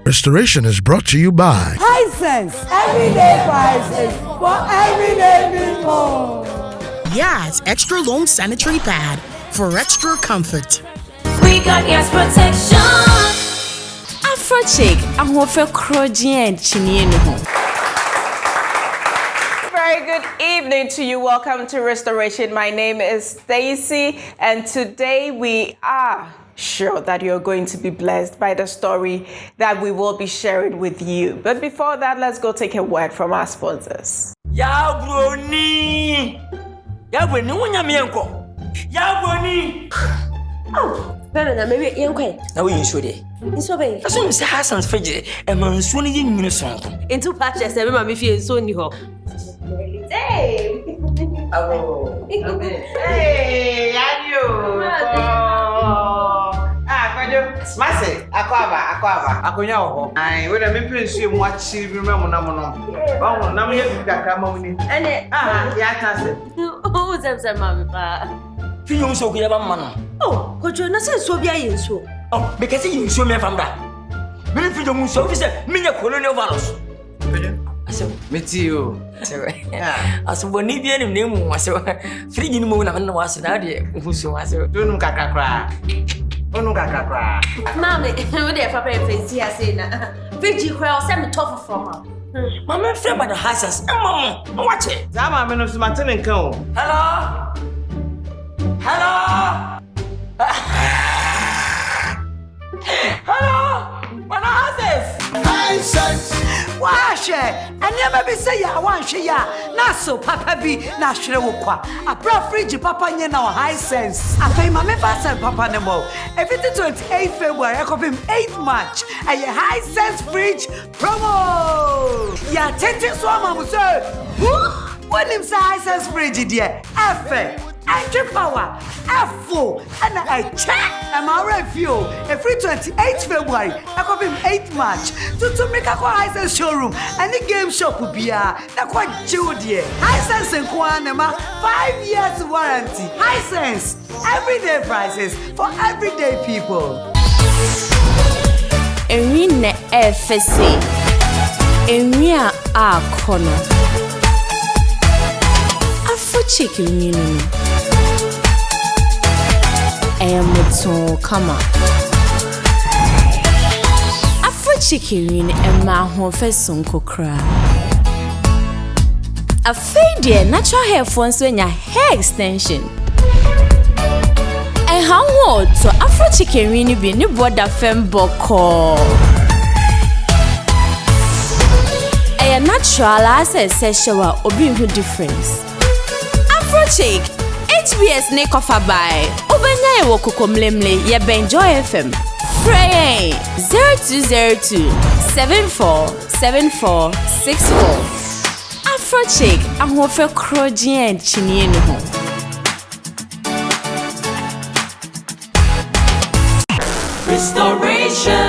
Restoration is brought to you by Hisense, everyday prices for everyday people. Yeah, it's extra long sanitary pad for extra comfort. We got gas protection. Afro chick, I'm for Croji and Chinienu. Very good evening to you. Welcome to Restoration. My name is Stacy, and today we are sure that you're going to be blessed by the story that we will be sharing with you. But before that, let's go take a word from our sponsors. Yabroni! Yabroni, unyamienko! Yabroni! Oh, Bernard, maybe you're now we should it. It's okay. As soon as Hassan's fidget, and Mansuni in Minnesota. In 2 patches, every mammy feels so new. Hey! Oh, hey, Yanyo! Massive, Aquava. I would have been pretty much silver Namono. Oh, now we have got a moment. And it, oh, that's a mamma. Feel so good about Mano. Oh, could you not say so be so? Oh, because you show me from that. Billy Freedom Officer, Mina Colonial Valos. I said, meet you. As when he didn't name was 3 in the moon and was an idea who so as a don't cry. Mammy, who there for face here saying, Fiji Quell sent me tough from her. Mamma, fed by the Hassas. Mama, watch it. Zama Menos Martin and Co. Hello? Hello? Hello? What are this? Wash and never be say ya one share. Not so papa be national qua. A bra fridge papa now Hisense. I pay my member papa nemo. Every 28 February I call him 8th March. And your Hisense fridge promo. Ya tente swama sir. What him say Hisense fridge dear? Entry power, F4, and I check. I'm our review. Every 28th February, I call him 8th March. To make a Hisense showroom, and the game shop will be not quite Judy. Hisense and Kwanema, 5 years warranty. Hisense, everyday prices for everyday people. Erina FSC. Eria a corner. Afro chicken, you know. Emuto kama Afro chicken and ma ho fesun kokra a fade natural hair for so nya hair extension and how old to Afro chicken rini bi ni border fem boko a natural as a sexual obi who difference Afro chick HBS ne kofa by Obanya e wokoko mlemle ye Benjoy FM Frey 0202 747464 Afro chick ahofe kroji en chinienu ho Restoration.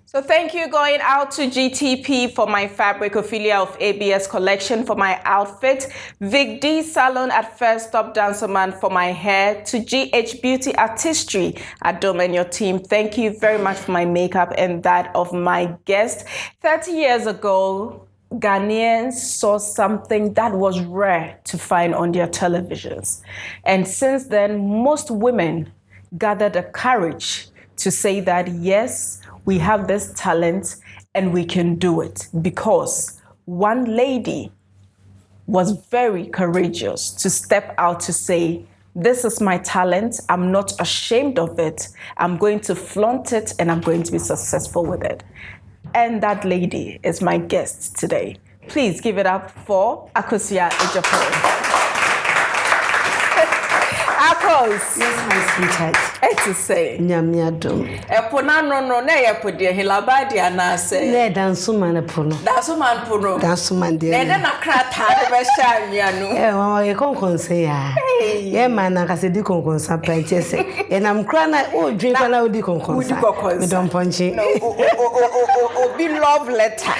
So thank you going out to GTP for my fabric, Ophelia of ABS Collection for my outfit, Vic D Salon at First Stop Dancerman for my hair, to GH Beauty Artistry at Dome and your team. Thank you very much for my makeup and that of my guest. 30 years ago, Ghanaians saw something that was rare to find on their televisions. And since then, most women gathered the courage to say that, yes, we have this talent and we can do it, because one lady was very courageous to step out to say, this is my talent, I'm not ashamed of it, I'm going to flaunt it and I'm going to be successful with it. And that lady is my guest today. Please give it up for Akosua Agyepong. Akos. Yes, my sweetheart. To say. Nyamiadum. Epona no na epo de hilabadi anase. Ne dansuman epono. Dansuman pono. Dansuman de. Ne na krata de be sha mianu. Mama ye konkon ya. Ye man na kase di konkon sa pranche se. E nam kra na o dwen kwa na odi konkon sa. Me don ponche. Obi love letter.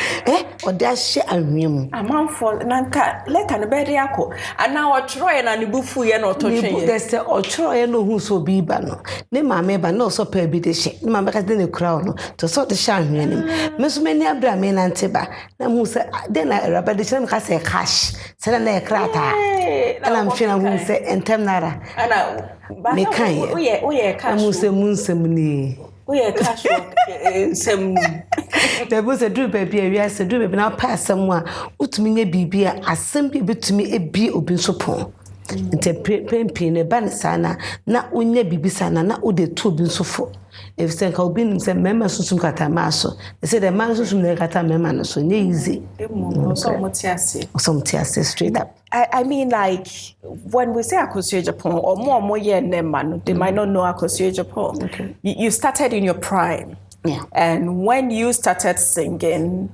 Odi ahye anwem. Amanfo nanka letter no be de akọ. Ana o tro na ne bufu ye na ototwe. There's the otro ye no hu so bi ba no. Ne mama ba no so pa bi de hye. Ne mama ka de ne kra no. To so de hye anwem. Me so mani abra me na nteba. Na hu se de na raba de hye ka se cash. Se na e krata. And I'm feeling who say entem nara. Ana me kan ye. Oye cash. Amu se munsem ni. Oye cash sem. There was a do baby area se do baby na pass someone. Utumi nye bibia asem bi betumi ebi obi so pon. Nte pempi ne ban sana na unya bibi sana na ude tu bi so fo. If sen ka obi nim se mema susum kata maso. They say the man susum ne kata mema no so nye easy. Some tiase straight up. I mean, like, when we say Akosua Agyepong, or more year man, they might not know Akosua Agyepong. Okay. You started in your prime. Yeah. And when you started singing,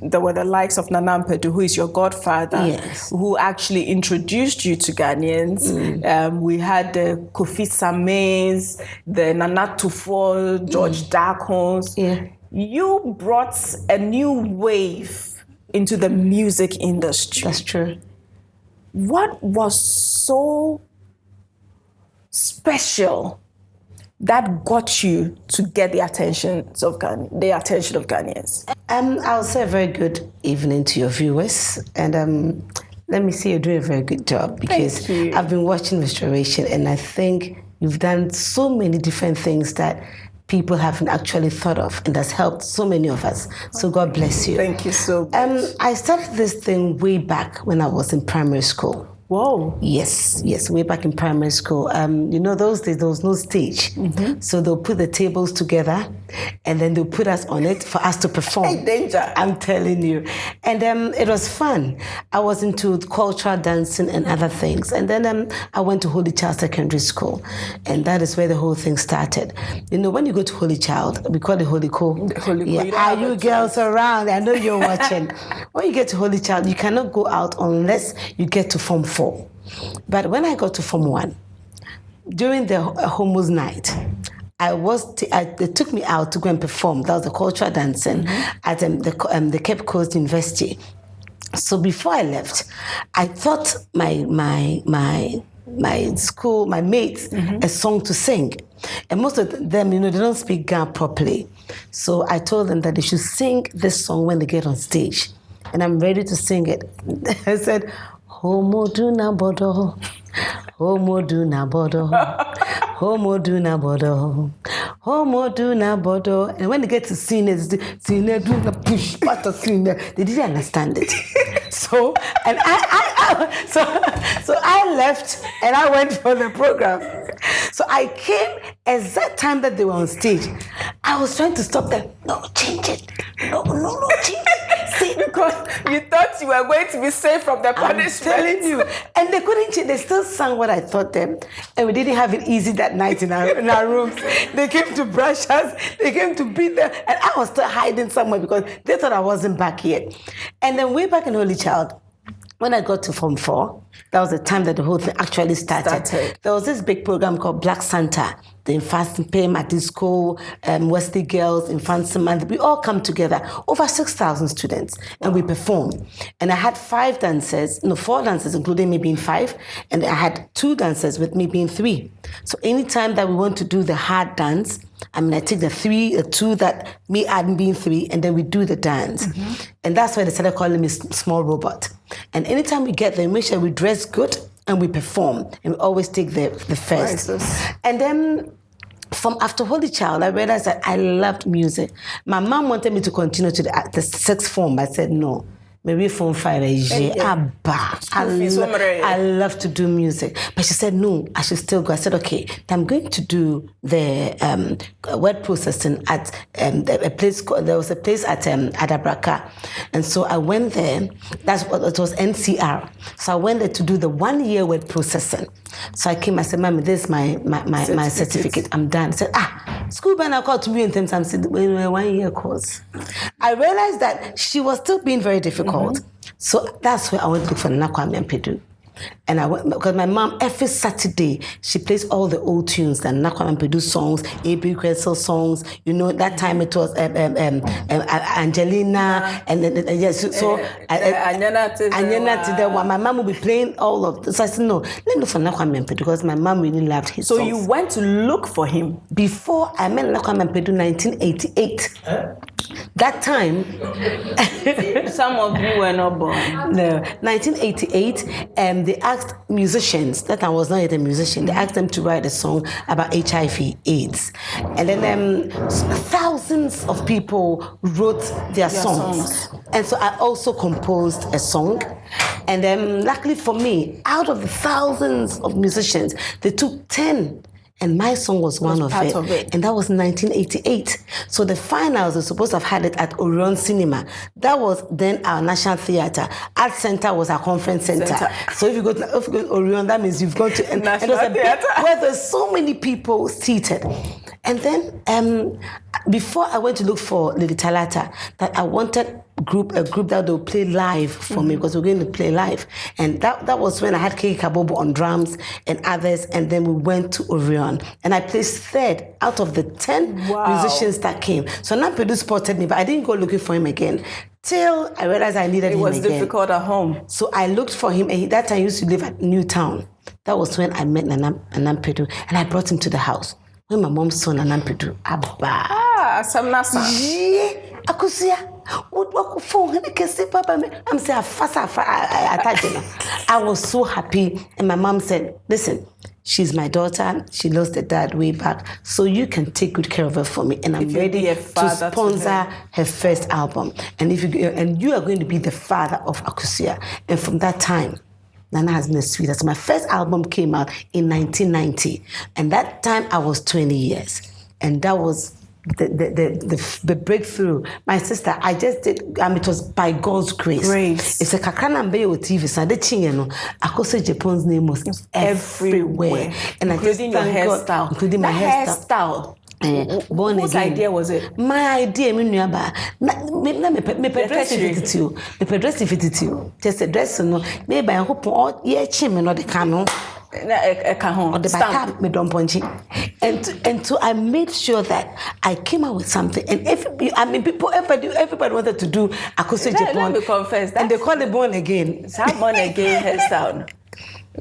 there were the likes of Nana Mpedu, who is your godfather, yes, who actually introduced you to Ghanaians. We had the Kofi Sames, the Nana Tufo, George Darkons. Yeah. You brought a new wave into the music industry. That's true. What was so special that got you to get the attention of Ghanaians? I'll say a very good evening to your viewers, and let me say you're doing a very good job because I've been watching Restoration, and I think you've done so many different things that people haven't actually thought of, and that's helped so many of us. So God bless you. Thank you so much. I started this thing way back when I was in primary school. Whoa. Yes, way back in primary school. You know, those days there was no stage. So they'll put the tables together and then they'll put us on it for us to perform. Hey, danger. I'm telling you. And it was fun. I was into cultural dancing and other things. And then I went to Holy Child Secondary School. And that is where the whole thing started. You know, when you go to Holy Child, we call it Holy Co. Are you girls around? I know you're watching. When you get to Holy Child, you cannot go out unless you get to Form 4. But when I got to Form 1, during the Homos night, they took me out to go and perform. That was the cultural dancing at the Cape Coast University. So before I left, I taught my school, my mates, a song to sing. And most of them, you know, they don't speak Ga properly. So I told them that they should sing this song when they get on stage. And I'm ready to sing it. I said, Homo duna bodo, homo duna bodo, homo duna bodo, homo duna bodo. And when they get to sing it, do the push, part of sing they didn't understand it. So I left and I went for the program. So I came exact time that they were on stage. I was trying to stop them. No, change it. No, change it. See, because you thought you were going to be safe from the punishment. I'm telling you. And they couldn't change. They still sang what I taught them. And we didn't have it easy that night in our rooms. They came to brush us. They came to beat them. And I was still hiding somewhere because they thought I wasn't back yet. And then way back in Holy Child, when I got to Form 4, that was the time that the whole thing actually started. There was this big program called Black Santa, the Infant Pay Matisco, Wesley Girls, Infant Month. We all come together, over 6,000 students, and we perform. And I had 4 dancers, including me being 5, and I had 2 dancers with me being 3. So anytime that we want to do the hard dance, I take the 2 that me adding being 3, and then we do the dance. And that's why they started calling me Small Robot. And anytime we get there, we make sure we dress good and we perform. And we always take the first. And then from after Holy Child, I realized that I loved music. My mom wanted me to continue to the 6th form. I said no. Maybe Form 5. I love to do music. But she said, no, I should still go. I said, okay, I'm going to do the word processing at a place. There was a place at Adabraka. And so I went there. It was NCR. So I went there to do the 1-year word processing. So I came, I said, Mommy, this is my certificate. I'm done. I said, school banner called to me in terms of 1 year course. I realized that she was still being very difficult. So that's where I went to look for Nana Kwame Mpedu. And I went, because my mom, every Saturday, she plays all the old tunes, the Nana Kwame Mpedu songs, A.B. Cressel songs. You know, that time it was Angelina, and then, yes, so Anyana to the one. My mom would be playing all of this. So I said, no, let me look for Nana Kwame Mpedu, because my mom really loved his songs. So you went to look for him? Before I met Nana Kwame Mpedu, 1988. That time, some of you were not born. No, 1988, they asked musicians, that I was not yet a musician, they asked them to write a song about HIV/AIDS. And then thousands of people wrote their songs. And so I also composed a song. And then luckily for me, out of the thousands of musicians, they took 10. And my song was one of it. And that was 1988. So the finals were supposed to have had it at Orion Cinema. That was then our National Theatre. Art Center was our conference center. So if you go to Orion, that means you've gone to National Theatre, where there's so many people seated. And then before I went to look for Lady Talata, that I wanted a group that will play live for me, because we're going to play live. And that was when I had Kiki Kabobo on drums and others, and then we went to Orion. And I placed third out of the 10 musicians that came. So Nana Mpedu spotted me, but I didn't go looking for him again till I realized I needed him again. It was difficult at home. So I looked for him, and that time he used to live at Newtown. That was when I met Nana Mpedu, and I brought him to the house. When my mom saw Nana Mpedu, Samnasa. Yeah, Akosua. I'm saying, I was so happy. And my mom said, listen, she's my daughter. She lost her dad way back. So you can take good care of her for me. And I'm ready to sponsor her first album. And you are going to be the father of Akosua. And from that time, Nana has been a sweetheart. So my first album came out in 1990. And that time I was 20 years. And that was the breakthrough. My sister, I just did, it was by God's grace. It's a Kakana Mbeyo TV, so Akosua Agyepong's name was everywhere. And including your hairstyle. Including my hairstyle. Whose idea was it? My idea, me dress if it you. Just a dress, no. Maybe I hope all year chim and the canoe. Or the back me don't punch it. And so I made sure that I came out with something. And everybody wanted to do Akosua Agyepong. Let me confess that. And they call it born again. It's how born again hairstyle.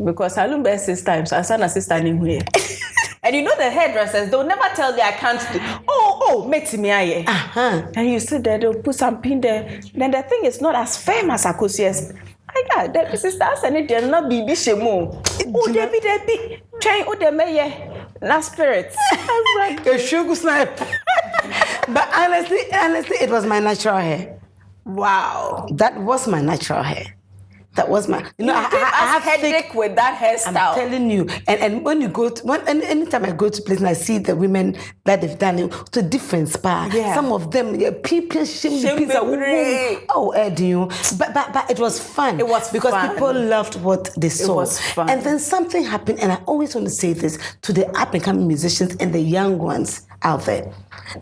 Because I learned best 6 times. I saw an assistant in here. And you know the hairdressers, they'll never tell you I can't do. Mate me aye. And you sit there, they'll put some pin there. Then the thing is not as firm as Akosua's. My God, the sisters and it did not be shemo. Debbie, trying the mayor, not spirits. A sugar snipe. But honestly, it was my natural hair. Wow. That was my natural hair. That was my, I have headache with that hairstyle. I'm telling you. And when you go to, anytime I go to places and I see the women that they've done it to a different spa. Yeah. Some of them, people pizza. Oh, Eddie. But it was fun. It was because fun. People loved what they saw. It was fun. And then something happened, and I always want to say this to the up-and-coming musicians and the young ones out there.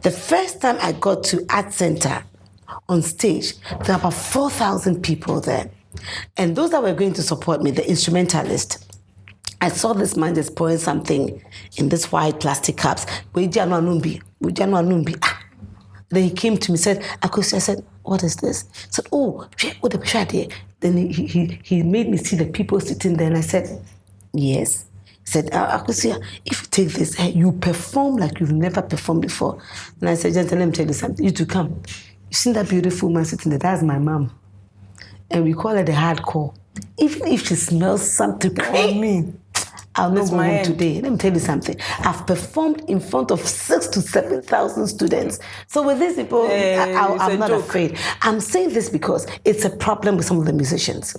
The first time I got to Art Center on stage, there were about 4,000 people there. And those that were going to support me, the instrumentalist, I saw this man just pouring something in this white plastic cups. Then he came to me and said, Akosua, I said, what is this? I said, what the picture. Then he made me see the people sitting there, and I said, yes. He said, Akosua, if you take this, you perform like you've never performed before. And I said, gentlemen, let me tell you something. You to come. You seen that beautiful woman sitting there? That's my mom. And we call her the hardcore. Even if she smells something on me, I'll not go home today. Let me tell you something. I've performed in front of 6,000 to 7,000 students. So with these people, I'm not afraid. I'm saying this because it's a problem with some of the musicians.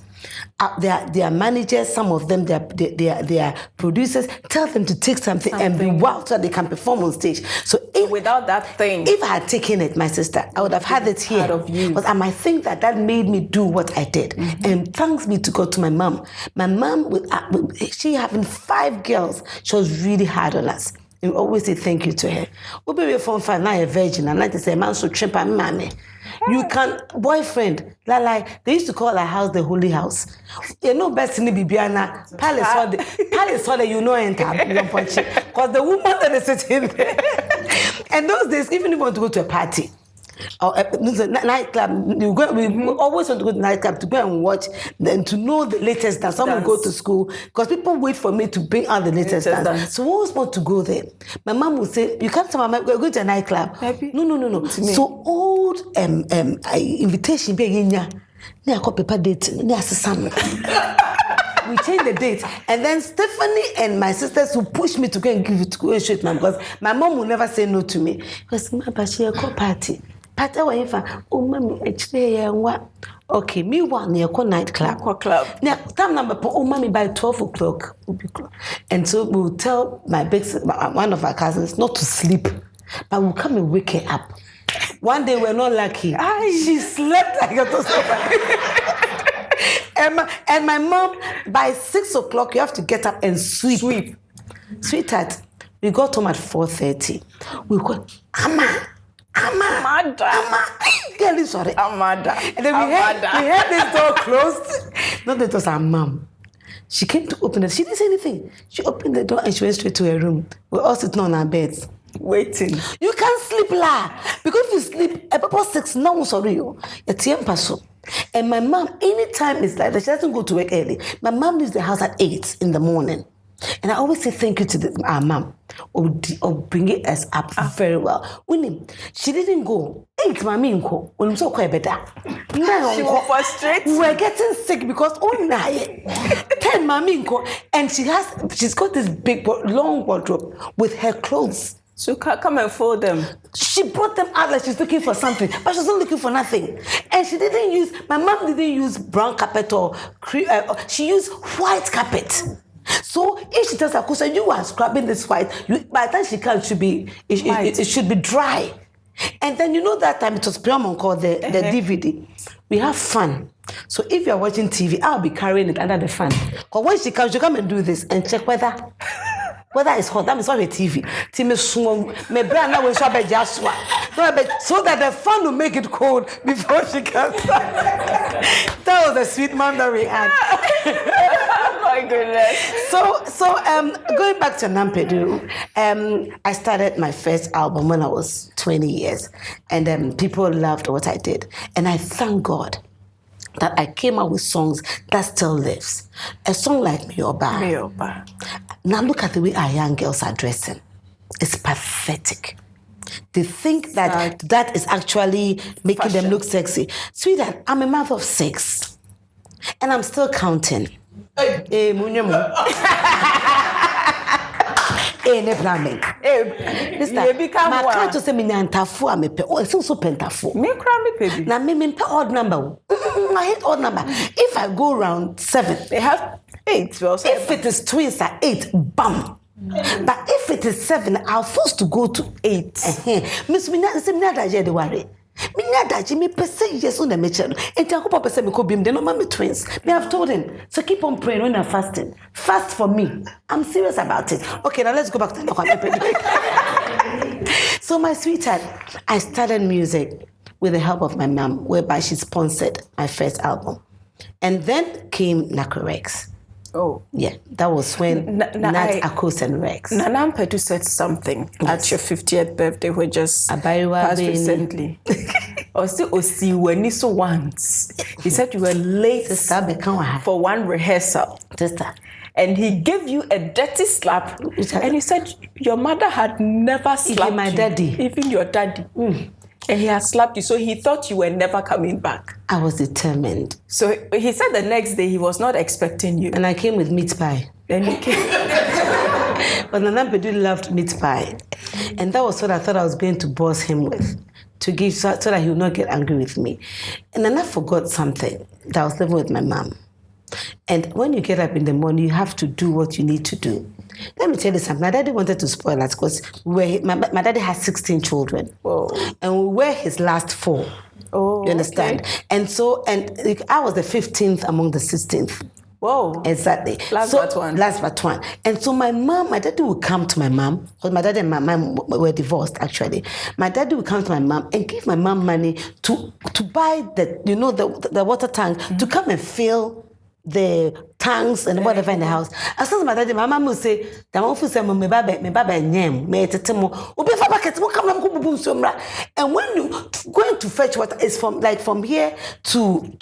Their managers, some of them, their producers, tell them to take something and be wild so that they can perform on stage. So without that thing, if I had taken it, my sister, I would have had it here. But I might think that made me do what I did. Mm-hmm. And thanks be to God, to my mom. My mom, she having 5 girls. She was really hard on us. We always say thank you to her. We be from far now a virgin and like to say man so trip and mammy. You can boyfriend like they used to call our house the holy house. You know best in the Bibiana palace hall you know enter because the woman that is sitting there. And those days, even if you want to go to a party or a nightclub, we always want to go to nightclub to go and watch, then to know the latest dance. Someone go to school because people wait for me to bring out the latest dance. So we always want to go there. My mom would say, "You can't tell my mom we're going to a nightclub." No. So old invitation be nya. Ne akọ paper date. Ne asesam. We changed the date, and then Stephanie and my sisters will push me to go and give it to go and shoot my because my mom will never say no to me. Because my bashi party. Party wa infa. Oh mommy, okay, me one near nightclub. Now time number oh mommy by 12 o'clock. And so we will tell my one of our cousins not to sleep, but we'll come and wake her up. One day we're not lucky. She slept like a toaster. And my mom, by 6 o'clock, you have to get up and sweep. Sweetheart, we got home at 4:30. We got Amada. Girl, sorry. Amada. And then we had this door closed. Not that it was our mom. She came to open it. She didn't say anything. She opened the door and she went straight to her room. We're all sitting on our beds. Waiting. You can't sleep la. Because if you sleep, at 6, no one sorry you. It's paso. And my mom, anytime it's like that, she doesn't go to work early. My mom leaves the house at 8 in the morning. And I always say thank you to our mom or bringing us up very well. She didn't go. 8 mommy go. When I'm so quite better. She was frustrated. We were getting sick because 10 mommy go. And she's got this big long wardrobe with her clothes. So come and fold them. She brought them out like she's looking for something, but she's not looking for nothing. And my mom didn't use brown carpet or she used white carpet. So if she tells Akosua, you are scrubbing this white, by the time she comes, it should be dry. And then that time it was Priamon called the DVD. We have fun. So if you're watching TV, I'll be carrying it under the fan. Because when she comes, you come and do this and check whether it's hot. That is not a TV. So that the fan will make it cold before she comes. That was a sweet mom that we had. Oh my goodness. So going back to Nampedu, I started my first album when I was 20 years, and people loved what I did, and I thank God that I came out with songs that still lives. A song like Mioba. Now look at the way our young girls are dressing. It's pathetic. They think that is actually making fashion. Them look sexy. Sweetheart, I'm a mother of 6. And I'm still counting. Hey, Munyamo. Hey, ne planning. Mister, my car to say me nyantafu amepe. Oh, it's also pentafu. Me crammy baby. Na me odd number. I hate odd number. If I go around 7, they have 8. Well, if it is twins at 8, bam. But if it is 7, I'll forced to go to 8. Miss Mina say me nada de worry. Me nada me pese yes on the mecha. And Jacob pese me ko bim de no me twins. Me have told him so keep on praying when I'm fasting. Fast for me. I'm serious about it. Okay, now let's go back to the So my sweetheart, I started music with the help of my mom, whereby she sponsored my first album. And then came Nako Rex. Oh. Yeah, that was when Nat, Akos and Rex. Nana Mpedu said something at your 50th birthday, which just passed recently. Osi weniso once. He said you were late for one rehearsal. And he gave you a dirty slap. And he said your mother had never slapped even my daddy. Even your daddy. And he had slapped you, so he thought you were never coming back. I was determined. So he said the next day he was not expecting you. And I came with meat pie. Then he came. But Nana Mpedu loved meat pie. And that was what I thought I was going to boss him with, to give so that he would not get angry with me. And then I forgot something, that I was living with my mom. And when you get up in the morning, you have to do what you need to do. Let me tell you something. My daddy wanted to spoil us because my daddy has 16 children. Whoa. And we were his last 4. Oh, you understand? Okay. And I was the 15th among the 16th. Whoa. Exactly. Last but one. And so my daddy would come to my mom, because my daddy and my mom were divorced actually. My daddy would come to my mom and give my mom money to buy the water tank, to come and fill the tanks and whatever in the house. As soon as my daddy, my mom would say, "The mom say, me baba nyem, me tetemo, obi fa bucket mo come ko bubu somra." And when you going to fetch water is from here to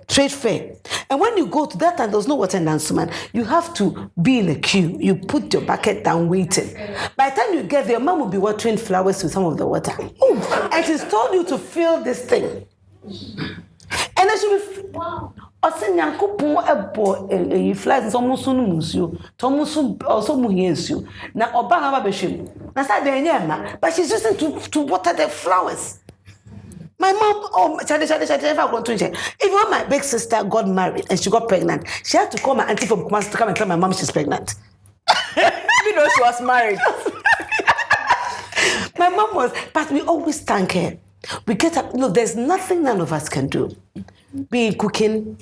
trade fair. And when you go to that time, there's no water in Nansuman. You have to be in a queue. You put your bucket down waiting. By the time you get there, your mom will be watering flowers with some of the water. And she's told you to fill this thing. And then she will. Ose nyankopon ebo flies almost no musuo to almost also muhiensuo na oba na ba behwem na sa de nyema, but she's using to water the flowers. My mom, even when my big sister got married and she got pregnant, she had to call my auntie from Kumasi to come and tell my mom she's pregnant. Even though she was married. My mom was, but we always thank her. We get up, look, there's nothing none of us can do. Be it cooking,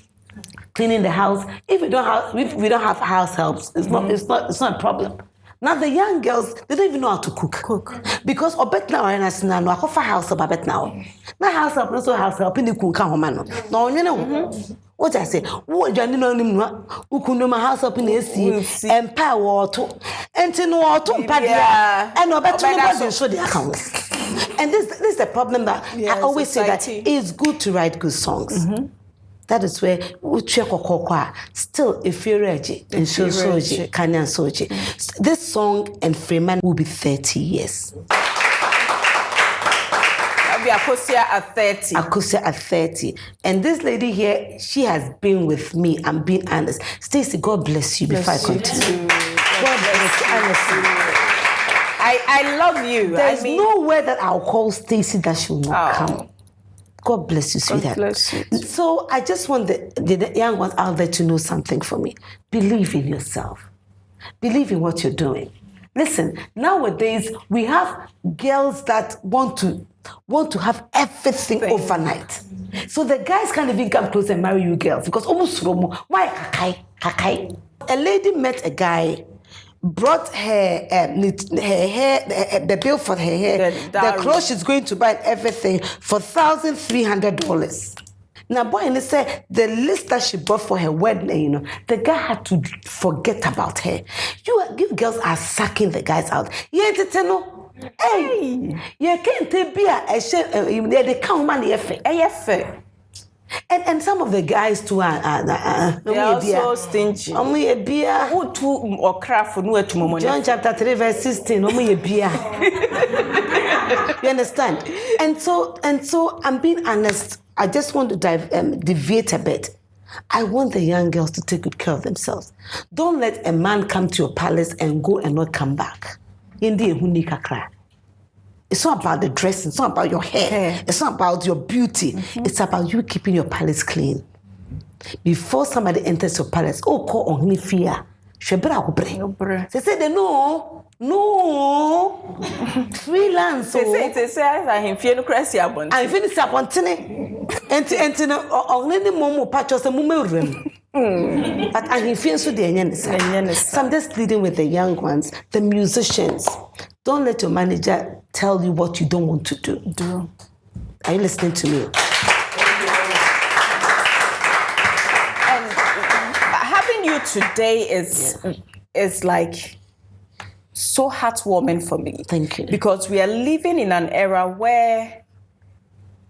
cleaning the house. If we don't have house helps, it's not a problem. Now the young girls, they don't even know how to cook. Because obet now and as now, I offer house help obet now. Now house help, also house help in the cook home. No, you know. What I say, what you know who could know my house up in the AC and power water and to know how to and no better show the accounts. And this is the problem that I always say that it's good to write good songs. That is where we check still if you're ready and show Soji, Kanya Soji. This song and Freeman will be 30 years. Akosua at 30. Akosua at 30. And this lady here, she has been with me. I'm being honest. Stacey, God bless you before I continue. God bless you, honestly. I love you. There's nowhere that I'll call Stacey that she will not come. God bless you, sweetheart. God bless you. So I just want the young ones out there to know something for me. Believe in yourself. Believe in what you're doing. Listen, nowadays we have girls that want to have everything overnight. So the guys can't even come close and marry you girls because almost why kakai. A lady met a guy, brought her the bill for her hair, the clothes she's going to buy and everything for $1,300. Now, boy, and they said the list that she bought for her wedding, the guy had to forget about her. You girls are sucking the guys out. You hey, you can't be they can't money and some of the guys too are they are so stingy. Only a beer. Who to or craft for no tomorrow. John chapter 3 verse 16. Only a beer. You understand? And so I'm being honest. I just want to deviate a bit. I want the young girls to take good care of themselves. Don't let a man come to your palace and go and not come back. It's not about the dressing. It's not about your hair. It's not about your beauty. It's about you keeping your palace clean. Before somebody enters your palace, call on fear. They say they no freelance. They say I'm feeling crazy about. I'm feeling disappointed. And only the momo patches the mumu. But I feel so so I'm just leading with the young ones, the musicians. Don't let your manager tell you what you don't want to do. Are you listening to me? And having you today is like so heartwarming for me. Thank you. Because we are living in an era where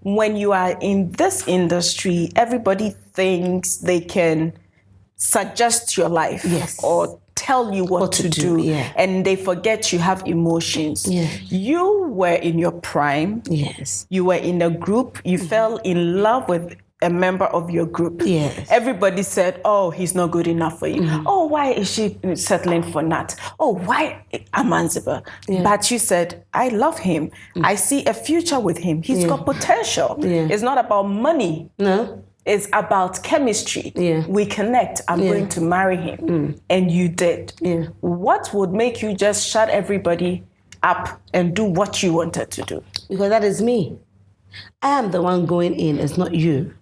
when you are in this industry, everybody thinks they can suggest your life or tell you what to do. And they forget you have emotions. You were in your prime. You were in a group. You fell in love with a member of your group. Everybody said, oh, he's not good enough for you. Oh, why is she settling for Nat? Oh, why Amanzeba? But you said, I love him. I see a future with him. He's got potential. It's not about money. No. It's about chemistry. We connect. I'm going to marry him. And you did. What would make you just shut everybody up and do what you wanted to do? Because that is me. I am the one going in. It's not you.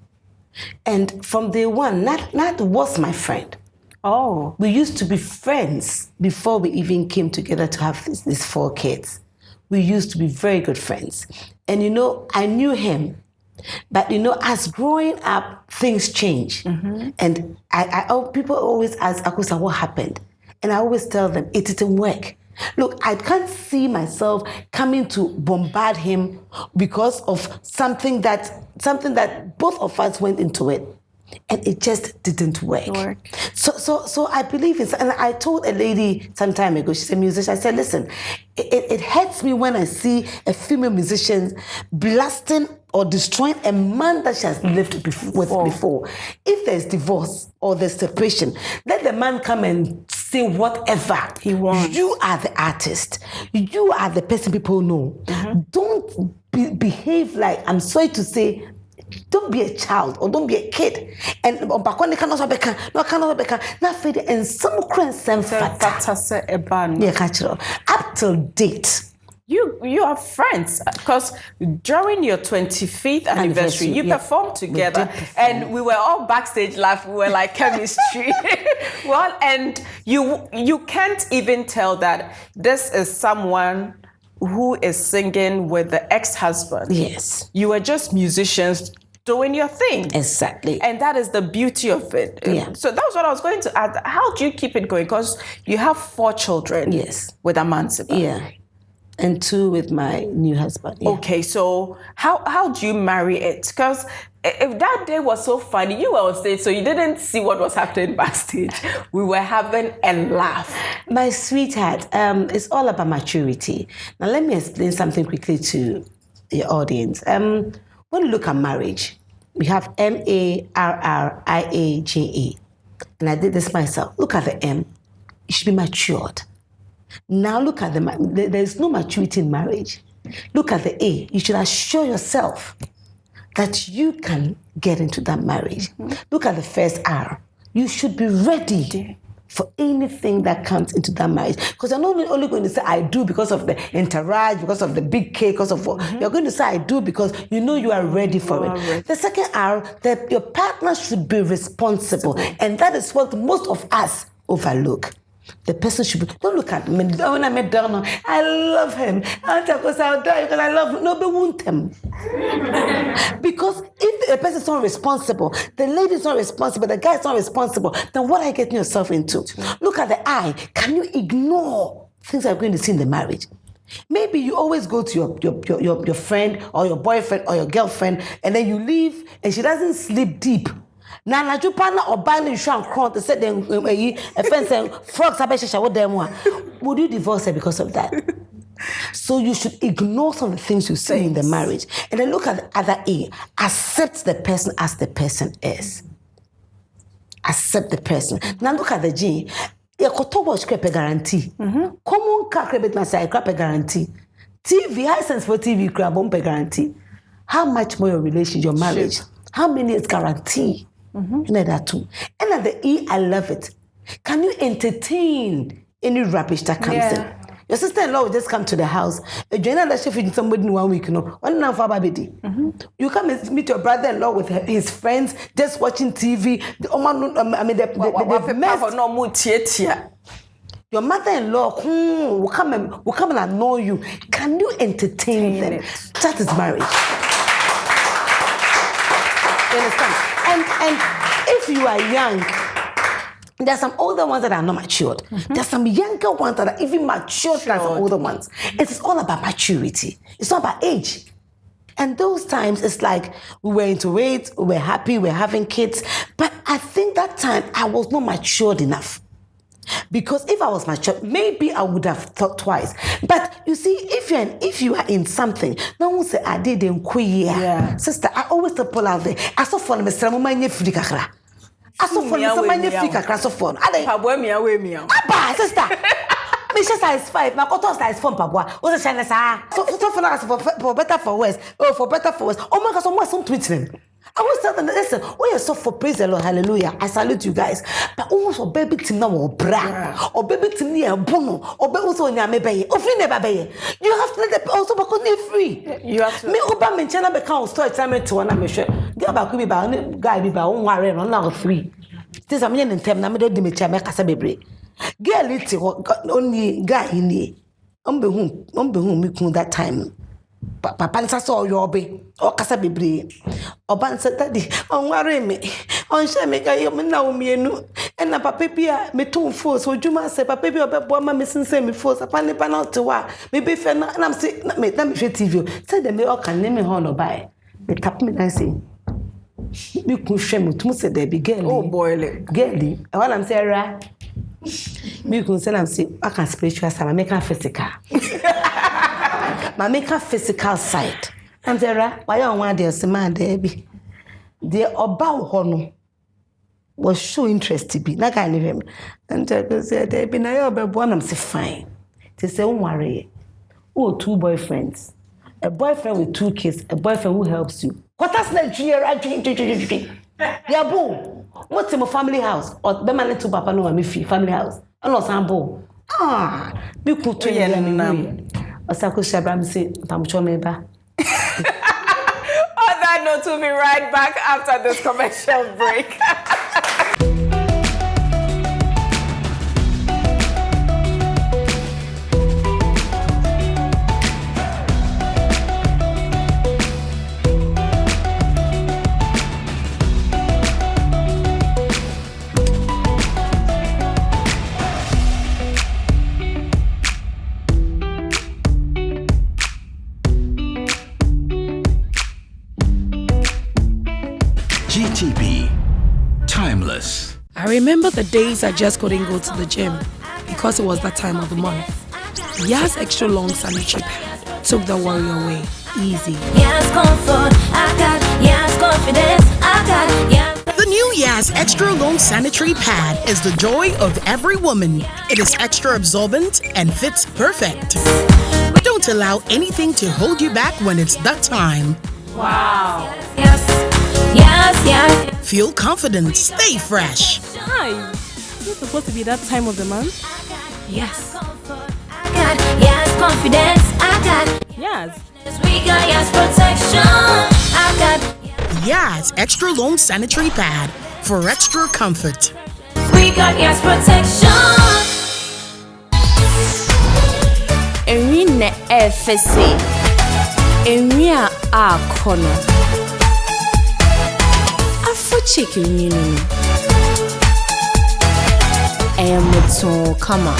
And from day one, Nat was my friend. Oh. We used to be friends before we even came together to have these 4 kids. We used to be very good friends. And, I knew him. But, as growing up, things change. And people always ask Akosua what happened. And I always tell them, it didn't work. Look, I can't see myself coming to bombard him because of something that both of us went into it. And it just didn't work. So I believe it's, and I told a lady some time ago, she's a musician, I said, listen, it hurts me when I see a female musician blasting or destroying a man that she has lived with before. If there's divorce or there's separation, let the man come and say whatever he wants. You are the artist. You are the person people know. Don't behave like, I'm sorry to say, don't be a child or don't be a kid. And up till date. You are friends because during your 25th anniversary, you performed together and we were all backstage laughing. We were like chemistry. Well, and you can't even tell that this is someone who is singing with the ex-husband. Yes. You were just musicians doing your thing. Exactly. And that is the beauty of it. Yeah. So that was what I was going to ask. How do you keep it going? Because you have 4 children. Yes. With Amanzeba. Yeah. And 2 with my new husband. Yeah. Okay, so how do you marry it? Because if that day was so funny, you were on stage, so you didn't see what was happening backstage. We were having a laugh. My sweetheart, it's all about maturity. Now, let me explain something quickly to the audience. When you look at marriage, we have MARRIAGE. And I did this myself. Look at the M. You should be matured. Now look at there's no maturity in marriage. Look at the A. You should assure yourself that you can get into that marriage. Look at the first R. You should be ready for anything that comes into that marriage. Because you're not only going to say, I do because of the entourage, because of the big cake, because of what. You're going to say, I do because you know you are ready for it. The second R, that your partner should be responsible. And that is what most of us overlook. The person should be, don't look at me. I love him. I'll die because I love him. No, but won't him. Because if the person is not responsible, the lady is not responsible, the guy is not responsible, then what are you getting yourself into? Look at the I. Can you ignore things that are going to see in the marriage? Maybe you always go to your friend or your boyfriend or your girlfriend and then you leave and she doesn't sleep deep. Now, na jupana or buying insurance crowd to say them a friend saying frogs abesha what them one. Would you divorce her because of that? So you should ignore some of the things you see in the marriage and then look at the other A. Accept the person as the person is. Accept the person. Now look at the G. You could watch crepe guarantee. Common car credit na say crepe guarantee. TV license for TV crab bumper guarantee. How much more your relationship, your marriage? How many is guarantee? And that too. And at the E, I love it. Can you entertain any rubbish that comes in? Your sister-in-law will just come to the house. Somebody in 1 week, you come and meet your brother-in-law with his friends, just watching TV. Your mother-in-law will come and annoy you. Can you entertain them? That is marriage. You understand? And if you are young, there's some older ones that are not matured. There's some younger ones that are even matured than some older ones. It's all about maturity. It's not about age. And those times, it's like we were into it, we were happy, we were having kids. But I think that time I was not matured enough. Because if I was mature, maybe I would have thought twice. But you see, if you are in something, no one say I did in queer. Sister, I always tell people out there, I saw for me Mr. free kakra. I saw for me free kakra so phone. Abba, sister. Me size 5, my daughter size 4 pabwa. What's the channel so for us for better for worse. Oh, for better for worse. Oh my God, so much some tweeting. I always tell them, listen, we are so for praise the Lord, hallelujah. I salute you guys. But almost or baby team now or bra, or baby team near bono, or baby also near me bay, or free never bay. You have to let them also because they're free. You have to. Me Obama channel become store time to one. I'm sure. Girl ba ku bi ba guy bi ba won ware no na free. This am yen ntem na me do di me cha me kasa bebre. Girl it only guy ni. Ombe hu me kun that time. Papa nsa so oyobe o kasa bebre. Oba nsa daddy on ware me. On sha me ga yo me na wo mienu. And na papa bia me ton force odwuma se papa bia obebo ma me sense me force papa ne pa na to wa me be fe na am say na me hwe TV say dem me o kan ne me ho no bai me tap me na say me kun hwe me tum say there be girl oh boy girl I want am say ra me kun say am say I can spiritual side make am physical ma make am physical side am say ra why you wan dey say man there be dey oba ho no was so interested be na guy him and I said there be na your bebo am say fine they say don't worry two boyfriends a boyfriend with 2 kids a boyfriend who helps you quarters na year ya bo what's in my family house or be man to papa no me family house no sample be ku to ye na Akosua Agyepong say pamcho me ba. On that note, we'll be right back after this commercial break. GTP, timeless. I remember the days I just couldn't go to the gym because it was that time of the month. Yas extra long sanitary pad took the worry away. Easy. Yes, comfort, I got yes, confidence, I got yes. The new Yas extra long sanitary pad is the joy of every woman. It is extra absorbent and fits perfect. Don't allow anything to hold you back when it's that time. Wow. Yes, yes, yes. Feel confident, stay fresh. Hi. Is it supposed to be that time of the month? Yes. I got yes, confidence, I got Yes. we got yes, protection, I got Yas extra long sanitary pad for extra comfort. we got yes, protection. Enwine efese. Enwia akono. Afro chicken yinu. Emuto kama.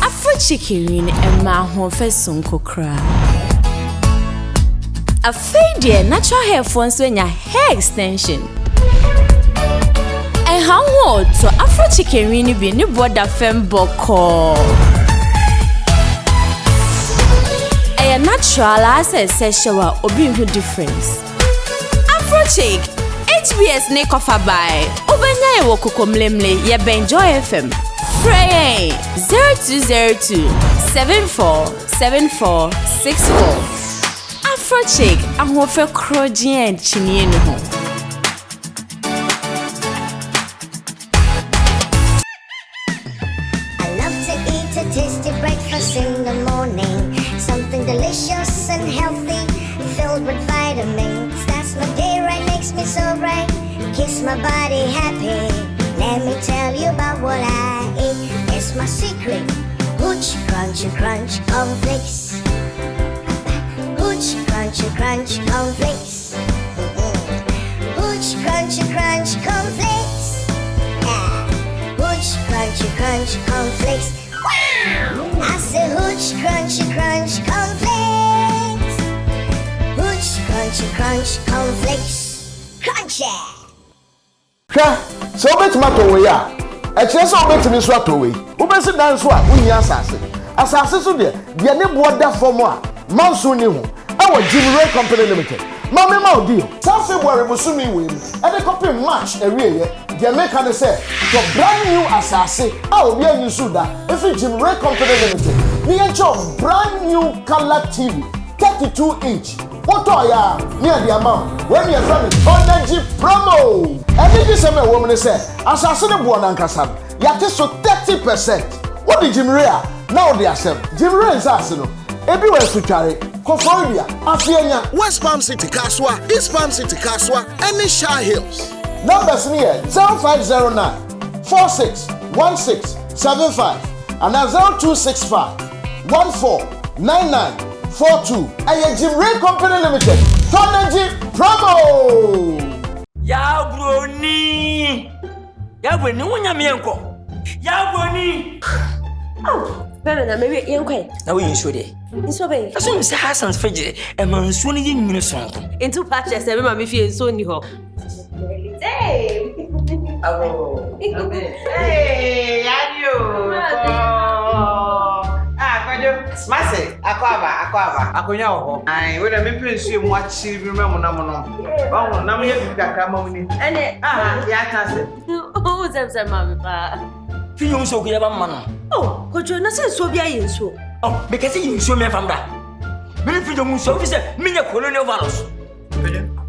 Afro chicken yinu ema ho fesun kokra. Afede natural hair phones when your hair extension. And how old to Afro chicken really be ni border fem boko. A natural as a sexual obi who difference. Afro chick HBS ne kofa by Obenya ewo kokomlemle ye Benjoy FM. Frey 0202 747464. Afro chick ahofe krojien chinie no ho. Tasty breakfast in the morning, something delicious and healthy, filled with vitamins. That's my day right, makes me so bright, keeps my body happy. Let me tell you about what I eat. It's my secret. Hooch, crunchy, crunch, cornflakes. Hooch, crunchy, crunch, cornflakes. Hooch, crunchy, crunch, cornflakes. Hooch, crunchy, crunch, cornflakes. Wow! I say hooch, crunchy, crunch, cornflakes. Hooch, crunchy, crunch, cornflakes. Crunchy! So bet matter we are. A chance of betting is what away. Who best dance what we are assassin. Assassin so dear, the neighbor that for more. Monsoon you. Our Jim Ray Company Limited. Mammy Mau deal. South February was swimming with and a copy match a real the American say for brand new assassin. I will be a new suda. If it's Jim Ray Company Limited, we enjoy brand new color TV, 32-inch. What are ya near the amount when you're running energy promo? And if you say a woman say, assassin of one and Cassam, you so 30%. What did Jim Ray now they accept? Jim Ray is assassin. Everywhere to carry. Koforia, Afianya, West Palm City, Kaswa, East Palm City, Kaswa, and the Shah Hills. Numbers near 0509 461675 and 0265 149942. Agyapong Company Limited. Tonergy promo. Ya broni wonya mienko. Ya broni. Oh, na maybe yenkwe. Na we inso de. Inso be. Aso mi say Hassan's fridge e man so ni nyinu sonko. Into patches e ma me fie inso ni ho. Hey. Oh. Hey, Yadio. Mase, akwaba. Akonya oho. Ai, we na me pensu mu achiri bi me na Ba na me bi kakra ma woni. Ene, ya ta se. Oh, zem ma me pa. Fi yum so ko ya ba ma no. Oh, kojo na se so bia yenso. Oh, because you so me from that. Me fi yum so fi say me nya colonial values.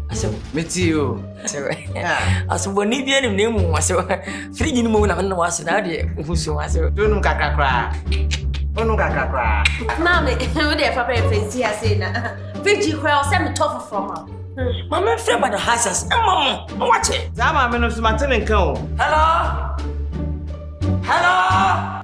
Aso, Metio. Aso boni bi enim na mu aso. Fridge ni mu na me waso na de huso aso. Donu kakra. Onu kakra. Mami, we dey papa e fancy ase na. Fridge kwa o se me tough from am. Mama friend by the houses. Mama, watch it. Za ma me no so matene nkan o. Hello.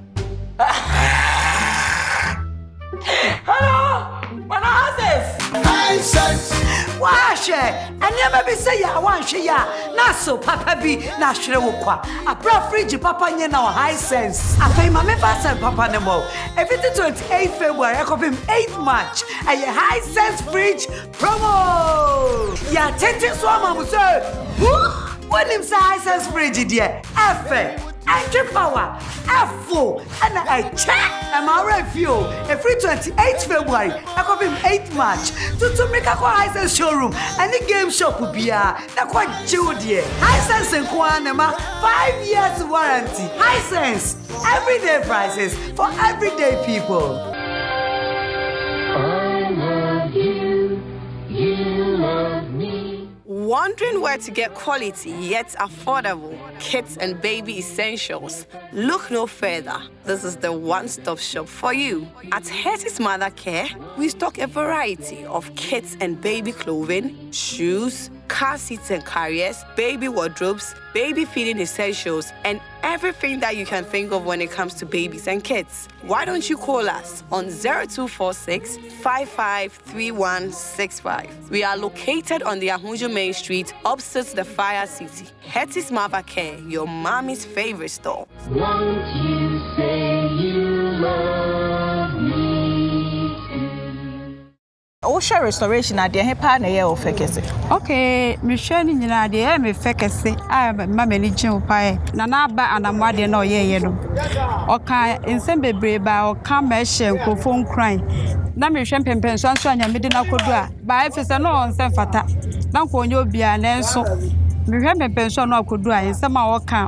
What houses? Hisense. Wash it. And never be say ya one she ya. Na so papa bi na hwere wo kwa. Abra fridge papa nye na Hisense. Afei mama fa papa ne mo. Every 28 February I call him 8th March. A Hisense fridge promo. Ya tete so mama say. When him say Hisense fridge there. Efe. Entry power, F4, and I check. I'm already fuel. Every 28th February, I call him 8th March. To make a Hisense showroom and the game shop will be a quite Judy. Hisense and Kwanema, 5 years warranty. Hisense, everyday prices for everyday people. I love you, you love me. Wondering where to get quality yet affordable kids and baby essentials? Look no further. This is the one-stop shop for you. At Hetty's Mother Care, we stock a variety of kids and baby clothing, shoes, car seats and carriers, baby wardrobes, baby feeding essentials, and everything that you can think of when it comes to babies and kids. Why don't you call us on 0246 553165? We are located on the Ahunju Main Street, opposite the Fire City. Hetty's Mother Care, your mommy's favorite store. Won't you say you love me? Oh, share restoration at the Hepa na ye ofekese. Okay, me share ni nyina de e me fekese. I ma mani gin pai. Na na ba anamwa de na oyeye no. Oka nsem bebre ba oka ma hye nkofo nkran. Na me hwe pempen so anso anya me de na kodu a. Ba efese no onsem fata. Na nko onye obia na enso. Me hwe pempen so no akodu a nsem a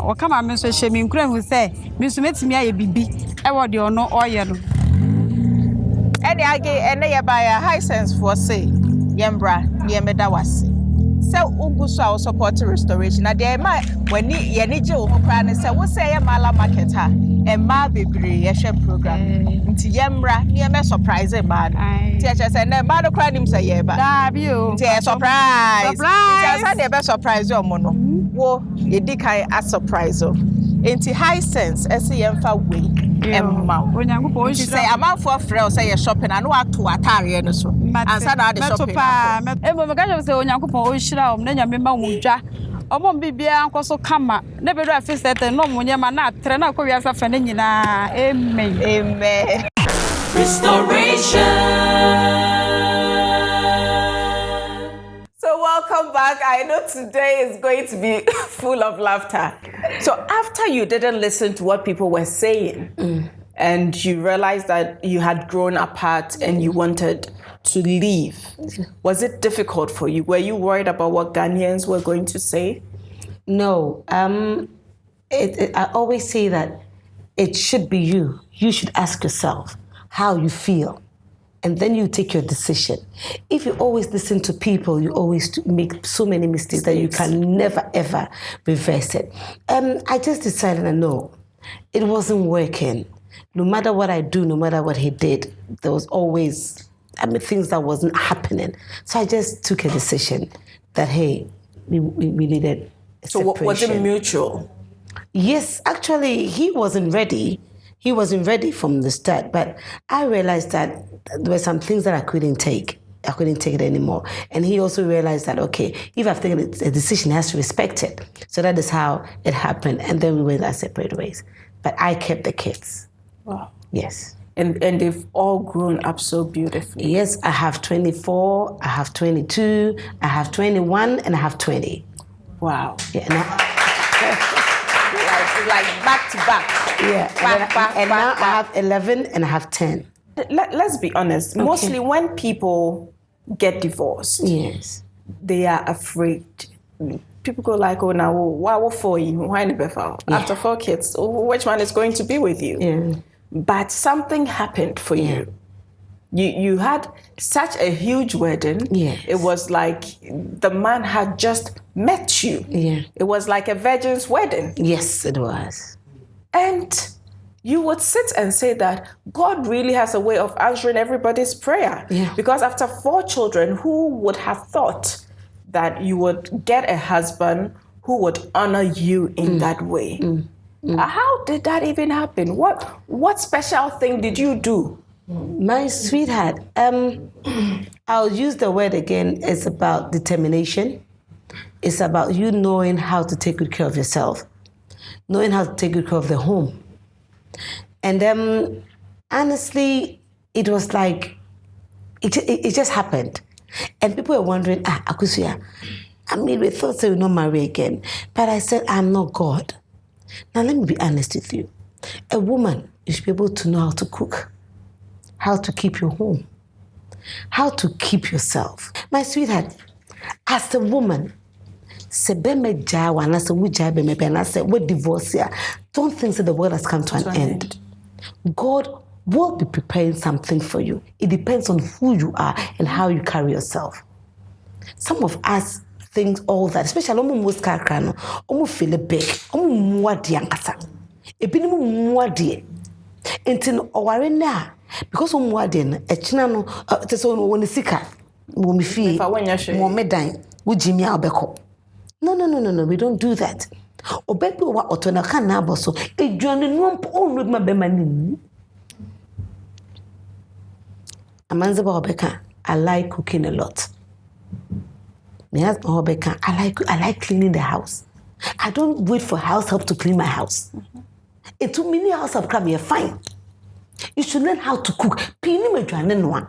oka ma me so hye me nkran hu se me so metimi aye bibi. E wo de ono oye no. Ene age ene ye ba ya Hisense for say yembra ye meda wase se uguso a support restoration na dey ma wani ye ni je wo kra ne se wo say ye mala market ha e ma bebre ye hwe program nti yembra ye me surprise e ma nti e che se na ma do kra nim se ye ba da bi o nti e surprise nti asa dey be surprise yo mo no wo ye di kai a surprise o nti Hisense ese ye mfa we Emma. Onyankopon she say amanfo frɛ say shopping and wato atare no so. Ansa na de shopping. Emo me ka say onyankopon o hira om na nyame ma wudwa. Omo bibia nkoso kama. Na bedo afisete no munye ma na atre na akɔwi asa fa ne nyina. Amen. Amen. Restoration. So welcome back. I know today is going to be full of laughter. So after you didn't listen to what people were saying and you realized that you had grown apart and you wanted to leave, was it difficult for you? Were you worried about what Ghanaians were going to say? No. I always say that it should be you. You should ask yourself how you feel. And then you take your decision. If you always listen to people, you always make so many mistakes that you can never, ever reverse it. I just decided that no, it wasn't working. No matter what I do, no matter what he did, there was always things that wasn't happening. So I just took a decision that, hey, we needed a separation. Was it mutual? Yes, actually, he wasn't ready. He wasn't ready from the start, but I realized that there were some things that I couldn't take. I couldn't take it anymore. And he also realized that, okay, if I've taken a decision, he has to respect it. So that is how it happened. And then we went our separate ways. But I kept the kids. Wow. Yes. And they've all grown up so beautifully. Yes, I have 24, I have 22, I have 21, and I have 20. Wow. Yeah, and like back to back. Yeah. And now I have 11 and I have 10. Let's be honest. Okay. Mostly when people get divorced, yes, they are afraid. People go like, oh, now, why for you? Why after 4 kids, which one is going to be with you? Yeah. But something happened for you. You had such a huge wedding. Yes. It was like the man had just met you. Yeah. It was like a virgin's wedding. Yes, it was. And you would sit and say that God really has a way of answering everybody's prayer. Yeah. Because after 4 children, who would have thought that you would get a husband who would honor you in that way? How did that even happen? What special thing did you do? My sweetheart, I'll use the word again. It's about determination. It's about you knowing how to take good care of yourself, knowing how to take good care of the home. And honestly, it was like, it just happened. And people were wondering, Akosua, we thought we would not marry again. But I said, I'm not God. Now, let me be honest with you. A woman, you should be able to know how to cook, how to keep your home, how to keep yourself. My sweetheart, as a woman, don't think that the world has come to an end. God will be preparing something for you. It depends on who you are and how you carry yourself. Some of us think all that, especially most carcano, feel a big, until now, because a chinano, when the sicker, when we feel, when me dying, would Jimmy Albeko. No, we don't do that. Obepi wa otona kana boso ejuane nwompo onu ma be mani. Amanzeba Obeka, I like cooking a lot. My husband Obeka, I like cleaning the house. I don't wait for house help to clean my house. It took many house help come here fine. You should learn how to cook. Pini me juane no.